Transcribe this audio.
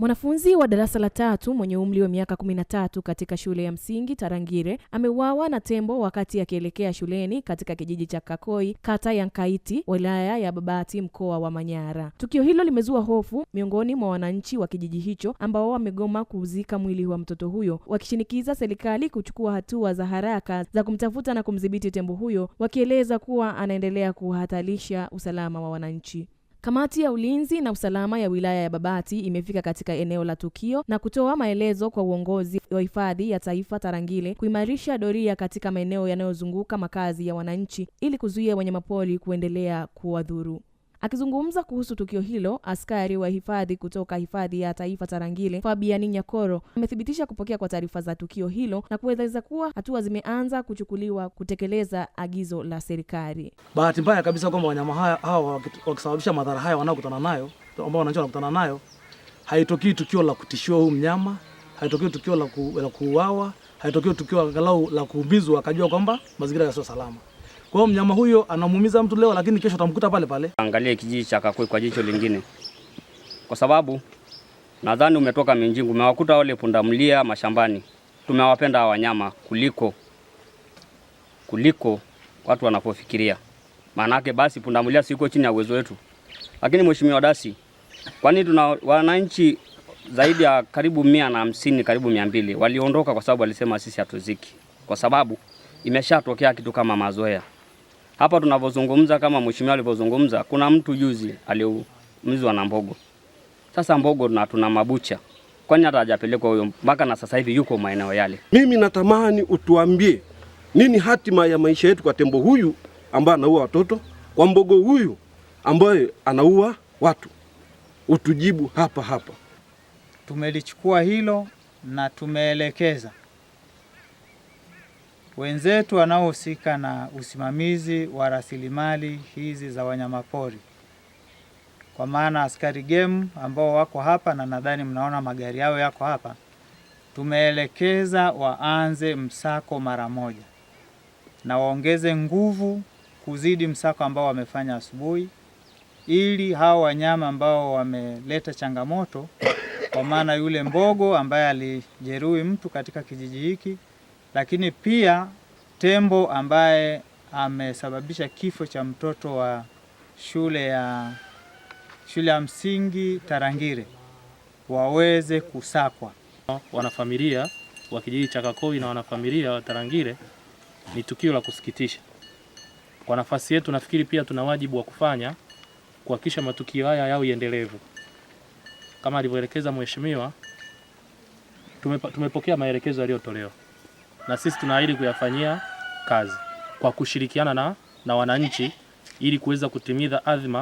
Mwanafunzi wa darasa la 3 mwenye umri wa miaka 13 katika shule ya msingi Tarangire ameuawa na tembo wakati akielekea shuleni katika kijiji cha Kakoi, kata ya Nkaiti, wilaya ya Babati, mkoa wa Manyara. Tukio hilo limezua hofu miongoni mwa wananchi wa kijiji hicho ambao wamegoma kuuzika mwili wa mtoto huyo, wakishinikiza serikali kuchukua hatua za haraka za kumtafuta na kumdhibiti tembo huyo, wakieleza kuwa anaendelea kuhatarisha usalama wa wananchi. Kamati ya ulinzi na usalama ya wilaya ya Babati imefika katika eneo la tukio na kutoa maelezo kwa uongozi wa hifadhi ya taifa Tarangire kuimarisha doria katika maeneo yanayozunguka makazi ya wananchi ili kuzuia wanyamapori kuendelea kuwadhuru. Akizungumza kuhusu tukio hilo, askari wa hifadhi kutoka hifadhi ya taifa Tarangire, Fabian Nyakoro, amethibitisha kupokea kwa taarifa za tukio hilo na kueleza kuwa hatua zimeanza kuchukuliwa kutekeleza agizo la serikali. Bahati mbaya kabisa kwamba wanyama hawa wakisababisha madhara haya wanaokutana nayo, ambao wananchi wanakutana nayo, haitokii tukio la kutishiwa huyu mnyama, haitokii tukio la kuuawa, haitokii tukio angalau la kuumizwa akajua kwamba mazingira yasio salama. Kwa hiyo mnyama huyo anamuumiza mtu leo, lakini kesho utamkuta pale pale. Angalia kijiji cha Kakoi kwa jicho lingine, kwa sababu nadhani umetoka Minjingu, umewakuta wale pundamilia mashambani. Tumewapenda hawa wanyama kuliko watu wanapofikiria. Maana yake basi pundamilia siko chini ya uwezo wetu. Lakini Mheshimiwa Dasi, kwani tuna wananchi zaidi ya karibu 150, karibu 200 waliondoka kwa sababu walisema sisi hatuziki, kwa sababu imeshatokea kitu kama mazoea. Hapa tunapozungumza, kama mheshimiwa alivyozungumza, kuna mtu juzi aliumizwa na mbogo. Sasa mbogo na tuna mabucha. Kwani hata hajapelekwa huyo mpaka na sasa hivi yuko maeneo yale. Mimi natamani utuambie nini hatima ya maisha yetu kwa tembo huyu ambaye anaua watoto, kwa mbogo huyu ambaye anaua watu. Utujibu hapa. Tumelichukua hilo na tumeelekeza wenzetu wanaohusika na usimamizi wa rasilimali hizi za wanyamapori, kwa maana askari game ambao wako hapa, na nadhani mnaona magari yao yako hapa. Tumeelekeza waanze msako mara moja na waongeze nguvu kuzidi msako ambao wamefanya asubuhi, ili hao wanyama ambao wameleta changamoto, kwa maana yule mbogo ambaye alijeruhi mtu katika kijiji hiki, lakini pia tembo ambaye amesababisha kifo cha mtoto wa shule ya msingi Tarangire, waweze kusakwa. Wanafamilia wa kijiji cha Kakoi na wanafamilia wa Tarangire, ni tukio la kusikitisha. Kwa nafasi yetu nafikiri pia tuna wajibu wa kufanya kuhakikisha matukio haya yao endelevu. Kama alivyoelekeza mheshimiwa, tumepokea maelekezo yaliyotolewa na sisi tunaahidi kuyafanyia kazi kwa kushirikiana na wananchi ili kuweza kutimiza adhima